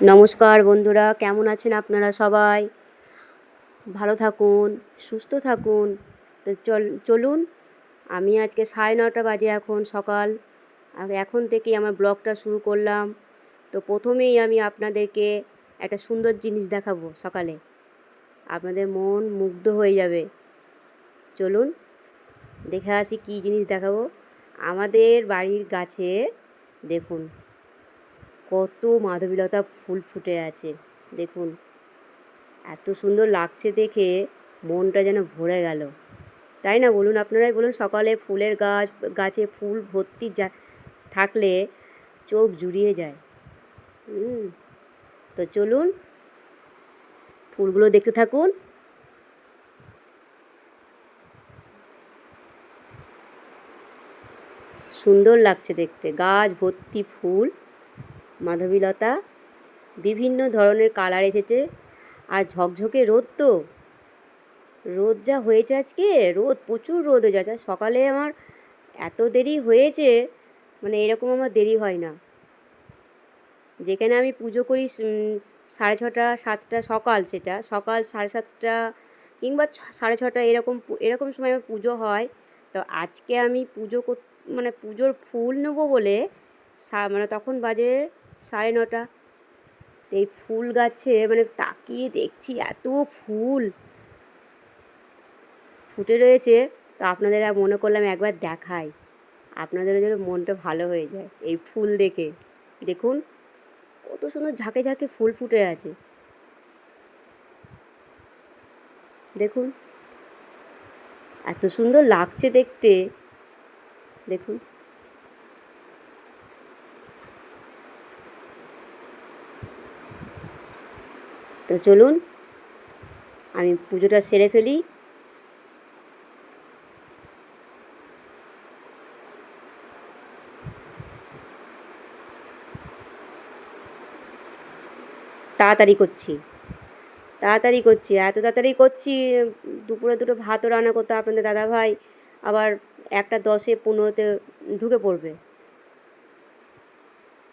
নমস্কার বন্ধুরা, কেমন আছেন আপনারা সবাই? ভালো থাকুন, সুস্থ থাকুন। তো চলুন, আমি আজকে 9:30 বাজে এখন সকাল। আর এখন থেকেই আমার ব্লগটা শুরু করলাম। তো প্রথমেই আমি আপনাদেরকে একটা সুন্দর জিনিস দেখাবো সকালে। আপনাদের মন মুগ্ধ হয়ে যাবে। চলুন দেখে আসি কী জিনিস দেখাবো। আমাদের বাড়ির গাছে দেখুন কত মাধবীলতা ফুল ফুটে আছে। দেখুন এত সুন্দর লাগছে দেখে, মনটা যেন ভরে গেল, তাই না? বলুন, আপনারাই বলুন। সকালে ফুলের গাছে ফুল ভর্তি থাকলে চোখ জুড়িয়ে যায়। তো চলুন ফুলগুলো দেখতে থাকুন। সুন্দর লাগছে দেখতে, গাছ ভর্তি ফুল, মাধবীলতা, বিভিন্ন ধরনের কালার এসেছে। আর ঝকঝকে রোদ, তো রোদ যা হয়েছে আজকে, রোদ প্রচুর রোদ হয়ে যাচ্ছে। সকালে আমার এত দেরি হয়েছে, মানে এরকম আমার দেরি হয় না। যেখানে আমি পুজো করি 6:30 7টা, সেটা সকাল 7:30 কিংবা 6:30 এরকম সময় আমার পুজো হয়। তো আজকে আমি মানে পুজোর ফুল নেবো বলে মানে তখন বাজে 9:30। তো এই ফুল গাছে মানে তাকিয়ে দেখছি এত ফুল ফুটে রয়েছে। তো আপনাদের মনে করলাম একবার দেখাই, আপনাদেরও যেন মনটা ভালো হয়ে যায় এই ফুল দেখে। দেখুন কত সুন্দর ঝাঁকে ঝাঁকে ফুল ফুটে আছে। দেখুন এত সুন্দর লাগছে দেখতে। দেখুন তো চলুন আমি পুজোটা সেরে ফেলি। তাড়াতাড়ি করছি, এত তাড়াতাড়ি করছি। দুপুরে দুটো ভাতও রান্না করতে, আপনাদের দাদাভাই আবার 1:10-15 ঢুকে পড়বে।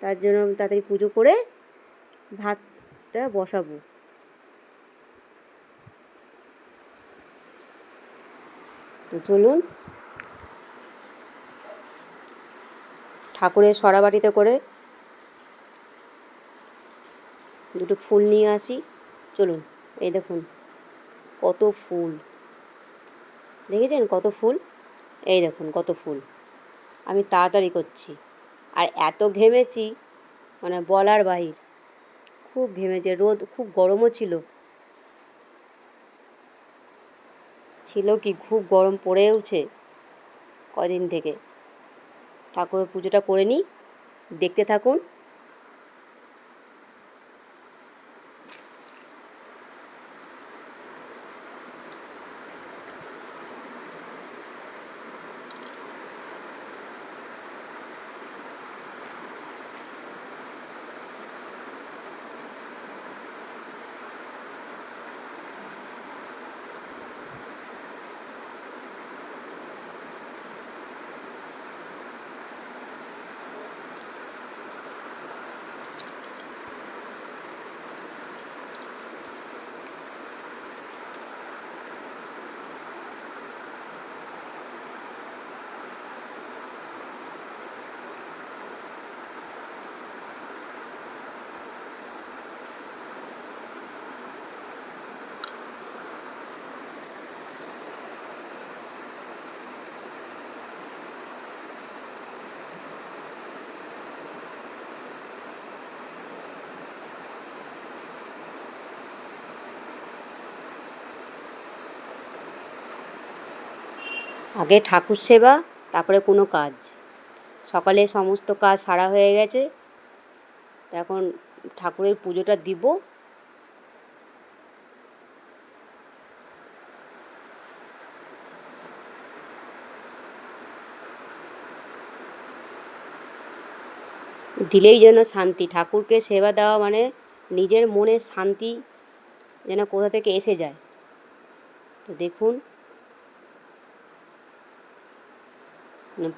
তার জন্য তাড়াতাড়ি পুজো করে ভাতটা বসাবো। তো চলুন ঠাকুরের সরাবাটিতে করে দুটো ফুল নিয়ে আসি। চলুন, এই দেখুন কত ফুল, দেখেছেন কত ফুল? এই দেখুন কত ফুল। আমি তাড়াতাড়ি করছি, আর এত ঘেমেছি মানে বলার বাহির। খুব ঘেমেছে, রোদ খুব গরমও ছিল কি খুব গরম পড়েওছে কদিন থেকে। ঠাকুরের পুজোটা করে নিই, দেখতে থাকুন। আগে ঠাকুর সেবা, তারপরে কোনো কাজ। সকালে সমস্ত কাজ সারা হয়ে গেছে, এখন ঠাকুরের পুজোটা দিব। দিলেই যেন শান্তি। ঠাকুরকে সেবা দেওয়া মানে নিজের মনে শান্তি যেন কোথা থেকে এসে যায়। তো দেখুন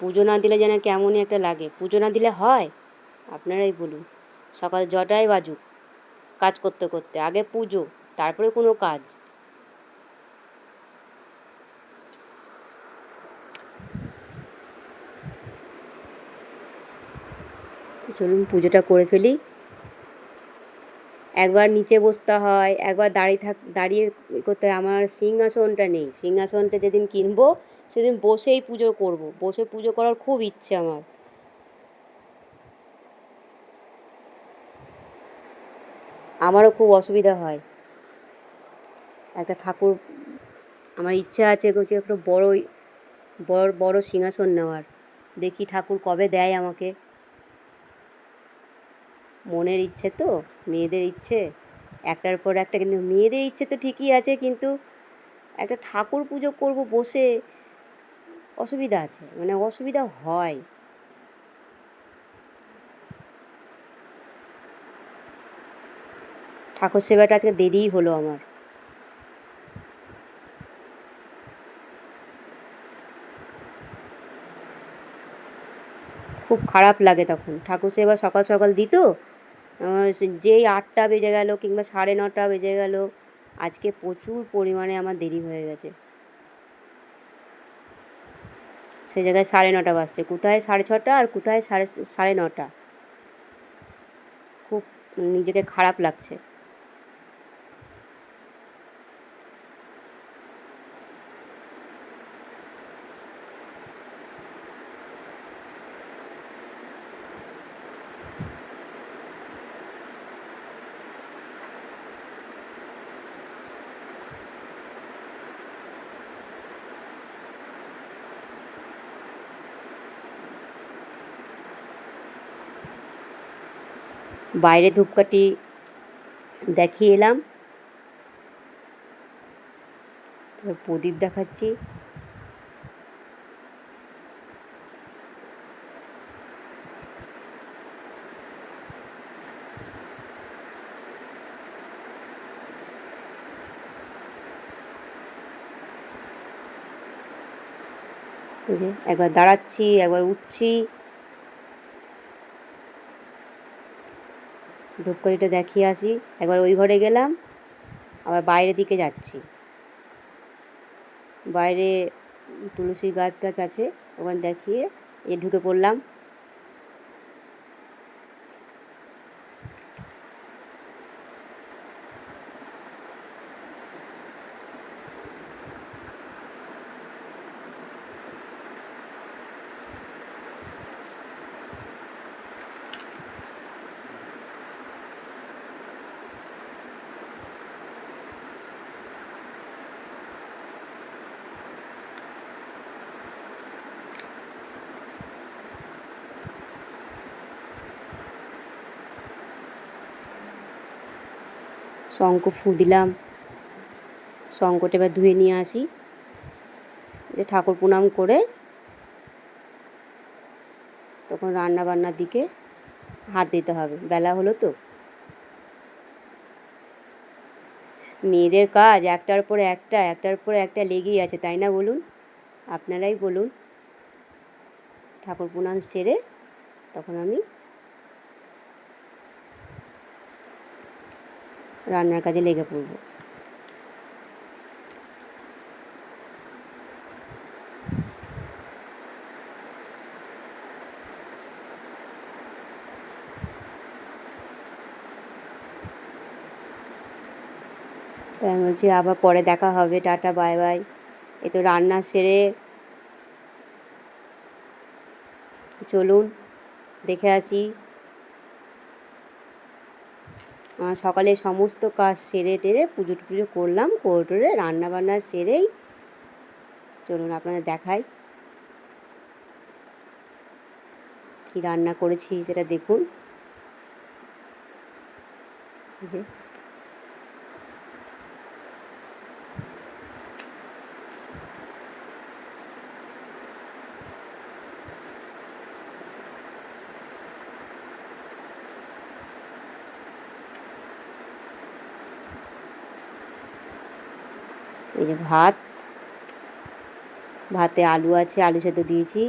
পুজো না দিলে যেন কেমনই একটা লাগে। পুজো না দিলে হয়? আপনারাই বলুন। সকাল 6টায় বাজুক, কাজ করতে করতে। আগে পুজো, তারপরে কোনো কাজ। তো চলুন পুজোটা করে ফেলি। একবার নিচে বসতে হয়, একবার দাঁড়িয়ে করতে হয়। আমার সিংহাসনটা নেই। সিংহাসনটা যেদিন কিনবো সেদিন বসেই পুজো করব। বসে পুজো করার খুব ইচ্ছে আমার। আমারও খুব অসুবিধা হয়। একটা ঠাকুর আমার ইচ্ছা আছে যে একটা বড় বড় সিংহাসন নেওয়ার। দেখি ঠাকুর কবে দেয় আমাকে। মনের ইচ্ছে তো, মেয়েদের ইচ্ছে একটার পর একটা। কিন্তু মেয়েদের ইচ্ছে তো ঠিকই আছে, কিন্তু একটা ঠাকুর পুজো করব বসে, অসুবিধা আছে, মানে অসুবিধা হয়। ঠাকুর সেবাটা আজকে দেরিই হলো আমার। খুব খারাপ লাগে তখন। ঠাকুর সেবা সকাল সকাল দিত, যেই 8টা বেজে গেল কিংবা 9:30 বেজে গেল, আজকে প্রচুর পরিমাণে আমার দেরি হয়ে গেছে। সে জায়গায় 9:30 বাজছে, কোথায় 6:30 আর কোথায় 9:30। খুব নিজেকে খারাপ লাগছে। বাইরে ধূপকাঠি দেখিয়ে এলাম, প্রদীপ দেখাচ্ছি। এই যে একবার দাঁড়াচ্ছি, একবার উঠছি, ধূপকাঠিটা দেখিয়ে আসি। একবার ওই ঘরে গেলাম, আবার বাইরের দিকে যাচ্ছি। বাইরে তুলসী গাছ টাছ আছে, ওখানে দেখিয়ে ঢুকে পড়লাম। শঙ্খ ফু দিলাম, শঙ্খটা এবার ধুয়ে নিয়ে আসি, যে ঠাকুর প্রণাম করে তখন রান্না বান্নার দিকে হাত দিতে হবে। বেলা হলো তো। মেয়েদের কাজ একটার পর একটা, একটার পর একটা লেগেই আছে, তাই না বলুন? আপনারাই বলুন। ঠাকুর প্রণাম সেরে তখন আমি রান্নার কাজে লেগে পড়ব। তাই আমি বলছি আবার পরে দেখা হবে, টাটা বাই বাই। এ তো রান্না সেরে চলুন দেখে আসি। সকালে সমস্ত কাজ সেরে টেরে পুজো টুজো করলাম, করে টোরে রান্না বান্না সেরেই চলুন আপনাদের দেখাই কি রান্না করেছি সেটা দেখুন। এই যে ভাত, ভাতে আলু আছে, আলু সেদ্ধ দিয়েছি,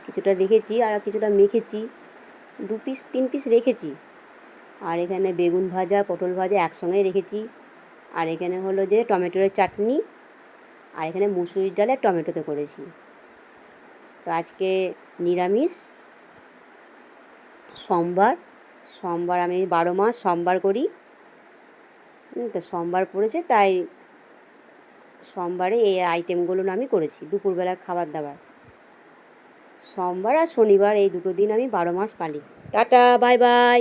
কিছুটা রেখেছি আর কিছুটা মেখেছি, 2 পিস 3 পিস রেখেছি। আর এখানে বেগুন ভাজা পটল ভাজা একসঙ্গেই রেখেছি। আর এখানে হলো যে টমেটোর চাটনি, আর এখানে মুসুরির ডালে টমেটোতে করেছি। তো আজকে নিরামিষ সোমবার আমি 12 মাস সোমবার করি। তো সোমবার পড়েছে, তাই সোমবারে এই আইটেমগুলো আমি করেছি দুপুরবেলার খাবার দাবার। সোমবার আর শনিবার এই দুটো দিন আমি 12 মাস পালি। Tata, bye bye.